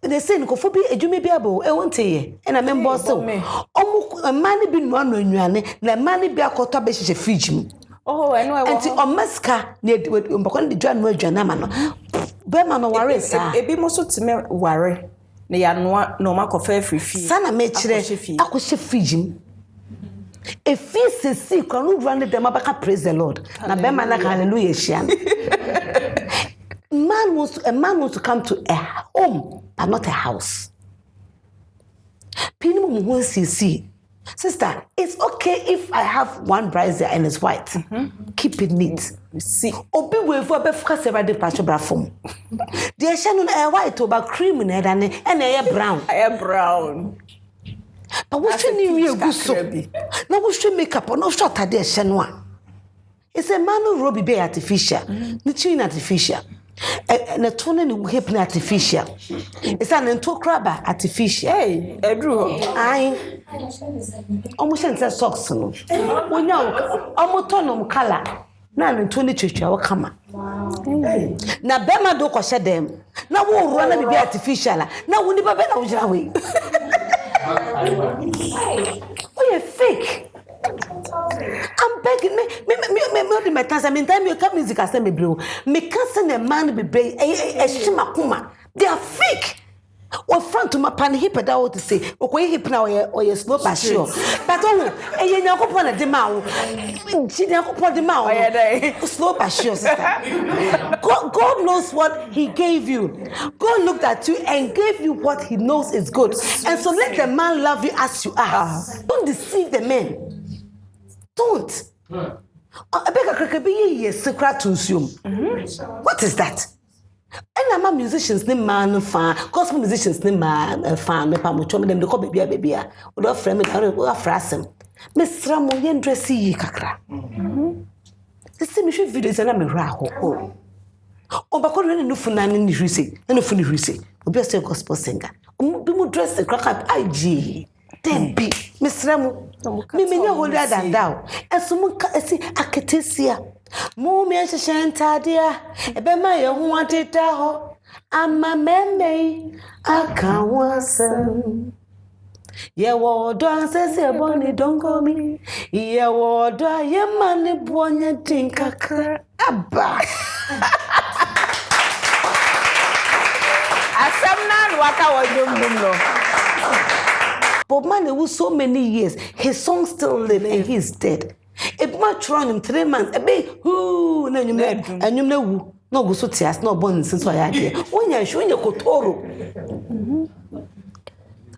They say nko fobi edwuma bi abo e wonte ye e na member so omu mani bi no anu anuane na mani bi akoto be hye fridge mu eno e wo anti omaska na mbakon de dwa no adwana ma no be ma no ware sa ebi mo so time ware na ya no no makofa free sana me kire akohye fridge mu e fi sesi kwa no dwa ne dem abaka praise the Lord na be ma na hallelujah hia. A man wants to come to a home, but not a house. Sister, it's okay if I have one brazier and it's white. Keep it neat. See, obi we for be focus every patch brafom. The shannon a white over cream in and a brown. Brown. But what should you go so? Now we should make up on no short at the shanwa. It's a man who robe be artificial, nichi artificial. And a tone hip artificial. It's an into crab artificial. Hey, Drew. I almost sent socks. We know almost tonum color. Now in 20 church, our come. Now, Bema do ko them. Now, we'll run and be artificial. Now, we never better away. Oh, you're fake. I'm begging me my time. I mean, time you come music as me bro. Me can't send a man be brave. Shimakuma. They are fake. Or front to my pan hip that what to say. Okay, hip now or your slow but sure. But oh, you know upon the mouth. She never upon the mouth. Slow but sure. God knows what He gave you. God looked at you and gave you what He knows is good. And so let the man love you as you are. Don't deceive the man. Don't. I beg a secret to assume. What is that? And I'm musicians name man fan, gospel musicians name man fan, me pamucho me them the call baby. Would have frame it, I would have frasem. Miss Ramo yen dressy ye kakra. The same videos and I'm a raho. Oh, but calling no funan in the risi, and no funny risi. Will be a gospel singer. Be more dressed the crack up IG. Then be Miss Ramo. Me mean older than thou. And someone can see Aketesia. Mummy and Shanta dear, a bema you wanted to. I'm a meme. I can't was. Ye water says a bonny don't call me. Ye water, ye money bonny think a crack. Abba. As some nan waka was doing. Bob Marley was so many years, his song still live and he's dead. If much run him 3 months, a bit who, and you know, no go so tears, no bones since I had here. When you're showing your cotoro.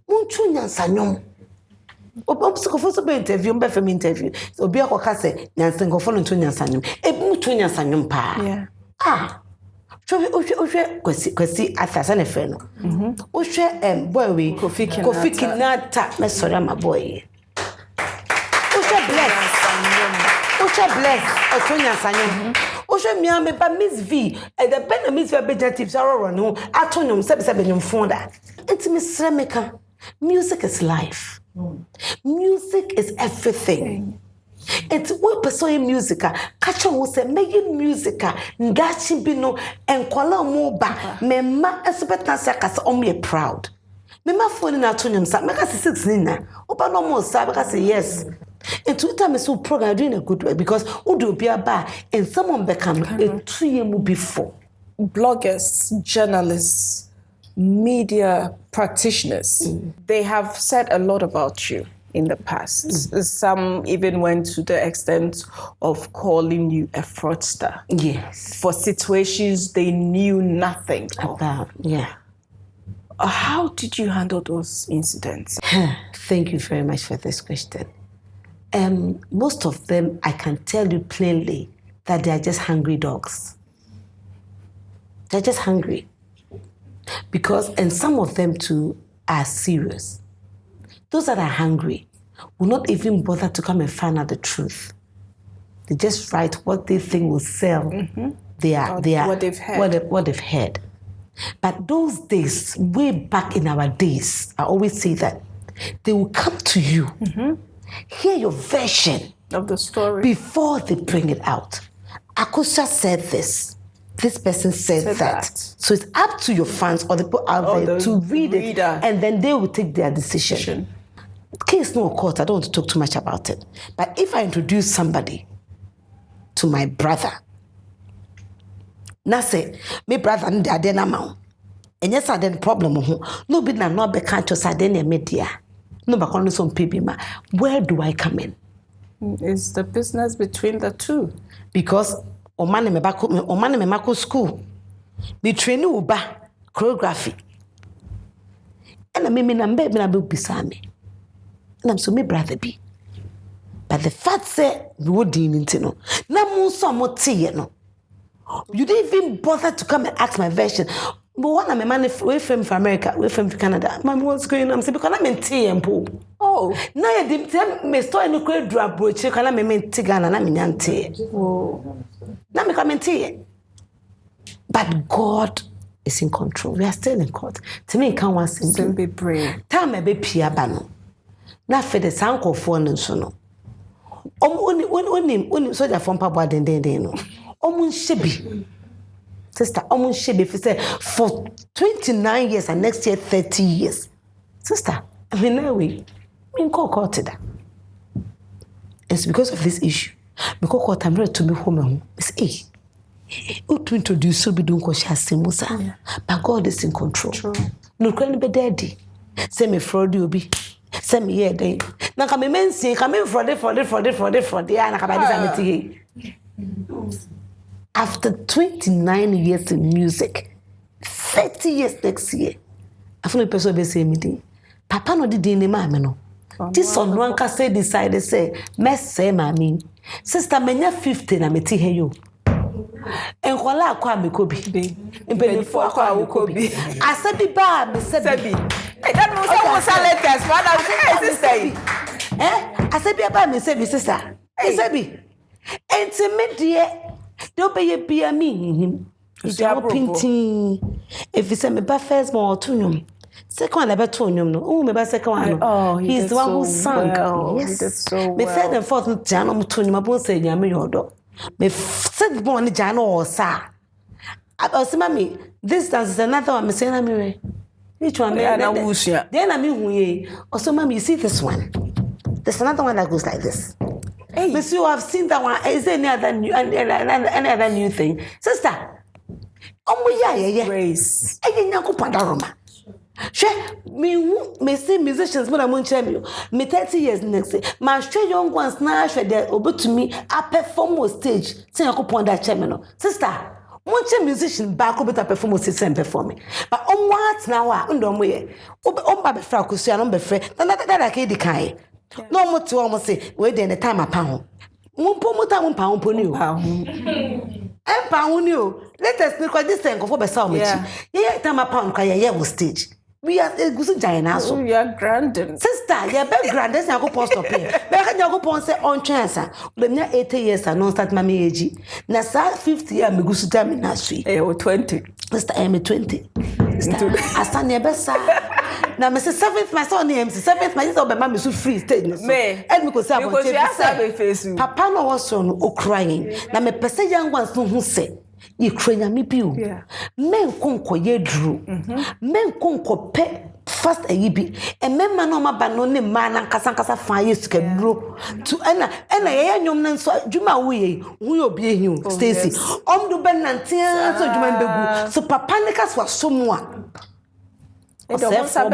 Munchunya Sanyom. Obsco for some interview, Befem interview. So be a cocase, Nansen go for Tunya Sanyum. A Munchunya Sanyum pa. Yeah. Ah. Kwesi atasa ne fe no wo hwe boy we Kofi Kinata me sorry my boy wo hwe bless Otonya Sanyom wo hwe mia me ba Miss V the ben Miss V objectives are no atonyom sebe nyom fonda enti me sremeka music is life music is everything. It's what person music catch on say make music ngachi bi no enkwala mo ba memma expectance akasa o me proud memma phone na atonyam sa make 16 na oba no mo sa make say yes and two time so program doing a good way because udo bia ba and someone become a 2 year mu before bloggers, journalists, media practitioners, they have said a lot about you in the past. Some even went to the extent of calling you a fraudster. Yes. For situations they knew nothing about. Yeah. How did you handle those incidents? Thank you very much for this question. Most of them, I can tell you plainly that they are just hungry dogs. They're just hungry. And some of them too are serious. Those that are hungry will not even bother to come and find out the truth. They just write what they think will sell. What they've heard. What they've heard. But those days, way back in our days, I always say that they will come to you, hear your version of the story before they bring it out. Akosua said this. This person said that. So it's up to your fans or the people out there to read it, and then they will take their decision. Case no court, I don't want to talk too much about it. But if I introduce somebody to my brother, na say, my brother and the na ma, and yes, I did problem. No be na no be can't just I didn't media. No be calling some people. Where do I come in? It's the business between the two. Because Omane me mako school. Me train uba choreography. And I mean na be besame. And I'm so my brother be. But the fact say we would into no. Na mo so mo tie no. You didn't even bother to come and ask my version. But one of my man we from America, we from Canada. Mom, what's going on? I'm saying because I'm in tea. Oh, now you didn't tell me story no create do approach. Because I'm in Tigana, I'm in ante. Oh, now me come in tea. But God is in control. We are still in court. To me, can't want to be brave. Tell me be pia bano. Na for the sound of phone so no. Oni soldier from Papa den no. Shebi. Sister, Shebi for 29 years and next year 30 years. Sister, I mean no way. Me call court that. It's because of this issue. Because court I'm ready to be home. It's to introduce so be doing Musa. But God is in control. True. No can be daddy. Say me fraud you be. Say me here day. Na come men say come fraud. Na kabadi after 29 years in music, 30 years next year, I feel a person be saying me, Papa no did any mamma no. This on one can say decided say, mess say mammy. Sister menya 50 na me tea you. enkola akwa mekobi. Mpenifo akwa mekobi. Asabi ba me sebi. Hey, that means I was letters, father. Sister. Asabi ba me sebi sister. Asabi. Intimidate. Don't be a bia me. It's your painting. If you send me ba first more to second level to no. Oh, me ba second one. Oh, he's the one who sang. Yes. He did so well. Me third and fourth Jano to no bon say nyame yodo. Me said born Jano or sa. I say mommy, this dance is another one me say na me. Which one? Then I mean also mommy, you see this one. There's another one that goes like this. Hey, Miss, you have seen that one. Is there any other new thing, sister? Yeah. Grace. I didn't Roma. Me see musicians when I'm on champion. Me 30 years next. My straight young ones now they over to me. I perform on stage. Say I could that champion. Sister, one musician back over to perform on stage and performing. But on what now? On the way. On my friend, Akosua on my friend. That I can't decay. No more to almost say, wait in the time a pound. One pound for you. And pound you. Let us look this thing for Besson. Yeah, time a pound, was stage. We are a good giant. Oh, you are grand. Sister, you're very grand. There's no post up here. But you go say on chance. When you're 80 years, I don't start my age. Now, 50 years, I'm going to tell me now. 20. Sister, I'm 20. I stand near best. Now, Mr. 7th, my son names 7th, my sister, my mom is free stage. Me, and because I was Papa no was son, oh crying. Now, me person young ones no who say. You cry me piu. Men conquer ye drew. Men conquer pet first a yibi. And men man on my banone man and Casancasa fire to get bro. To Anna and a young man so Juma we will be you, Stacy. Do Ben and Tia so Juma so Papa Nicas was someone. Apostle.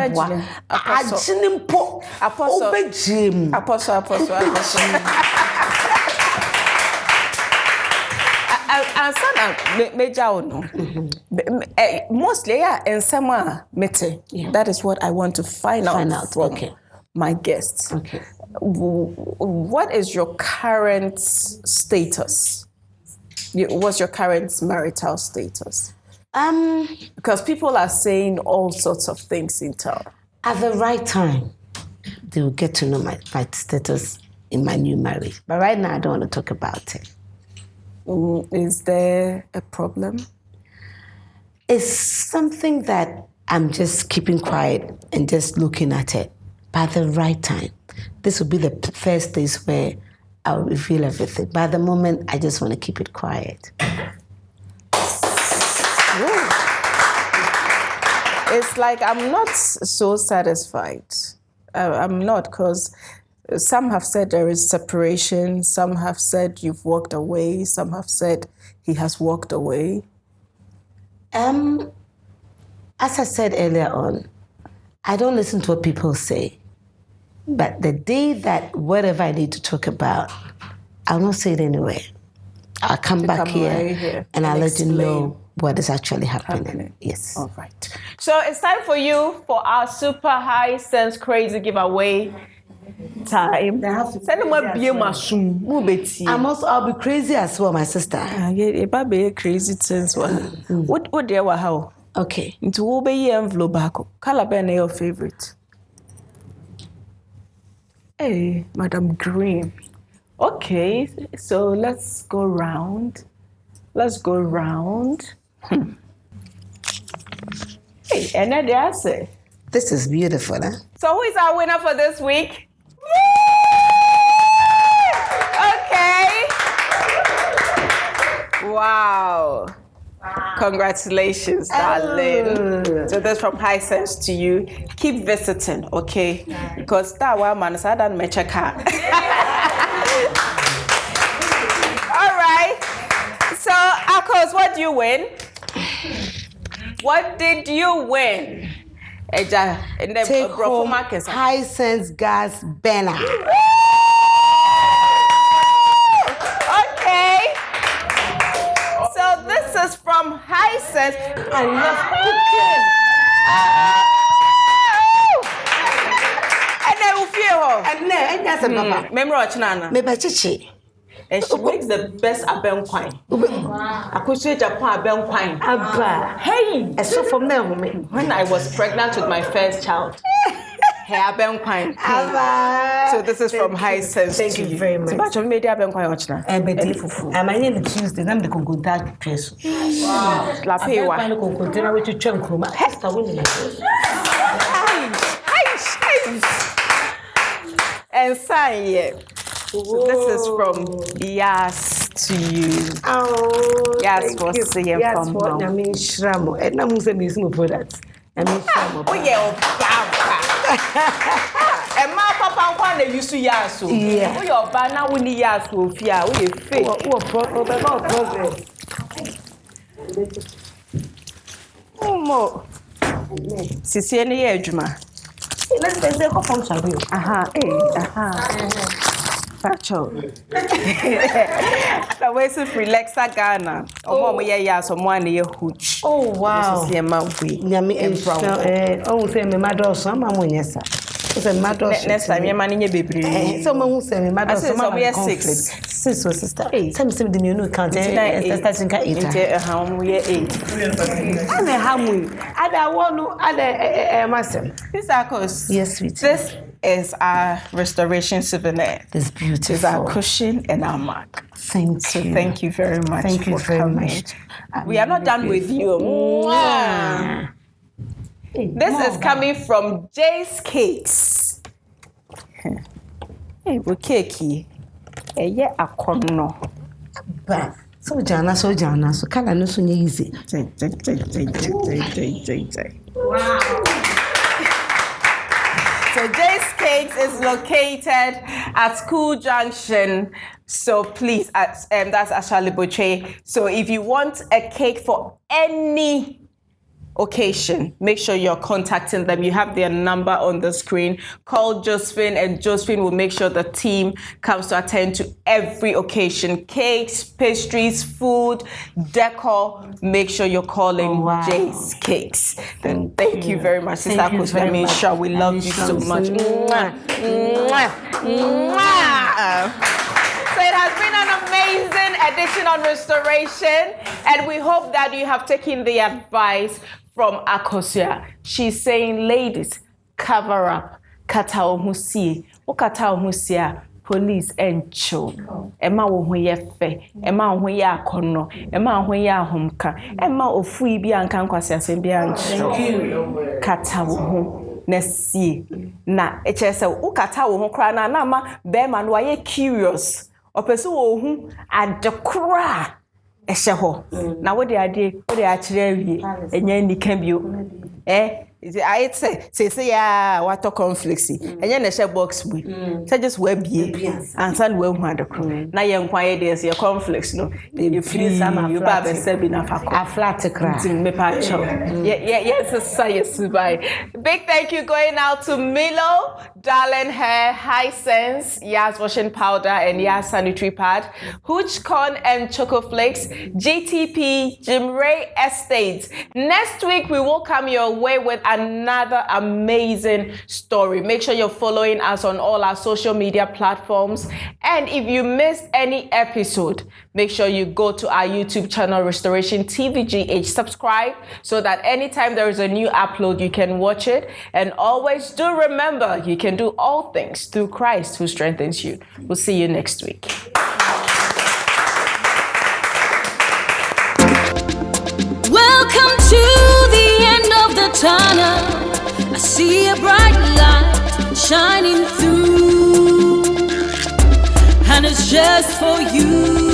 And some major no. Mostly, and some mete. That is what I want to find out from my guests. Okay. What is your current status? What's your current marital status? Because people are saying all sorts of things in town. At the right time, they will get to know my status in my new marriage. But right now, I don't want to talk about it. Is there a problem? It's something that I'm just keeping quiet and just looking at it. By the right time, this will be the first days where I'll reveal everything. By the moment, I just want to keep it quiet. It's like I'm not so satisfied. I'm not, because some have said there is separation. Some have said you've walked away. Some have said he has walked away. As I said earlier on, I don't listen to what people say. But the day that whatever I need to talk about, I'll not say it anyway. I'll come back here and I'll let you know what is actually happening. Yes. All right. So it's time for you for our super high sense crazy giveaway time. Send them a I'll be crazy as well, my sister. Yeah, crazy sense. What do you how? Okay. Into will be envelope back. Color pen your favorite. Hey, Madam Green. Okay, so let's go round. Hey, and then I say, this is beautiful, huh? So who is our winner for this week? Okay. Wow. Congratulations, darling. So that's from High Sense to you. Keep visiting, okay? Because that one man is I don't match a car. All right. So, Akos, what do you win? What did you win? Take home High Sense gas banner. Okay. So this is from High Sense. I love cooking. And then we feel her. And then that's a mama. Memro chinana. Me bachichi. And she makes the best abenkwine. Akosua Agyepong abenkwine. Abba. Hey! And so from there, when I was pregnant with my first child, her abenkwine. Abba. So this is from High Sense. Thank you very much. So much of me abenkwine ochna. I'm in the Tuesday. I'm the contact person. La pewa. I'm going to continue with your chunk room. Esther winning. And sign so this is from Yes to You. Oh, yes, for seeing from mom. I mean, Shramo. And I'm using these new products. I mean, Shramo. Oh, yeah, and my papa one they used to Yasu. Yeah. Oh, your banner when the Yasu, Fia, we fake. Oh, more. Sisi any ejuma. Let's say they go from Sabi. Facho. The way to relaxa Ghana. Oh, mama, yeah, someone near hooch. Oh, wow. This is my way. Yami and brown. Oh, say me, my daughter, some among yes, sir. Next time, your money, your baby. Someone who say me, my daughter, some we are 6. Sister. Some say the new count. How we are 8. I'm a hammy. I want other master. This Akos. Yes, sweet. This is our restoration souvenir. It's beautiful. It's our cushion and our mark. Thank you. Thank you very much. Thank you very much. We are not done with you. This is coming from Jay's Cakes. Hey, we cakey. Yeah, a corner. So Jana, so can I know so easy? Wow. So Jay's Cakes is located at School Junction. So please, that's actually Boche. So if you want a cake for any occasion, make sure you're contacting them. You have their number on the screen. Call Josephine, and Josephine will make sure the team comes to attend to every occasion. Cakes, pastries, food, decor. Make sure you're calling Jay's Cakes. Then thank you very much, Sister Akosua. I mean, sure, we love you so much. So it has been an amazing edition on restoration, and we hope that you have taken the advice from Akosua. She's saying, ladies, cover up. Kata ohusie. O kata ohusie. Police and cho. Emma wo ye fe. Emma wo ye akono. Emma wo ye ahomka. Emma ofui bi anka nkwase asem bi ancho. Kata wo na sie. Na echese wo kata wo kra na ma be ma no ye curious. Opeso wo hu adekra ehye ho na wo de akire awie enya nika bio I say ya water conflicts enya na share box we say just we bie ansan we hu adekra na ye nkwan ye dey conflicts no dey free you ba be say bi na fakọ a flat crack me pa cho yes bye. Big thank you going out to Milo, Darling Hair, High Sense, Yas Washing Powder and Yas Sanitary Pad, Hooch Corn and Choco Flakes, GTP, Jim Ray Estates. Next week we will come your way with another amazing story. Make sure you're following us on all our social media platforms, and if you missed any episode, make sure you go to our YouTube channel, Restoration TVGH. Subscribe so that anytime there is a new upload, you can watch it. And always do remember, you can do all things through Christ who strengthens you. We'll see you next week. Welcome to the end of the tunnel. I see a bright light shining through, and it's just for you.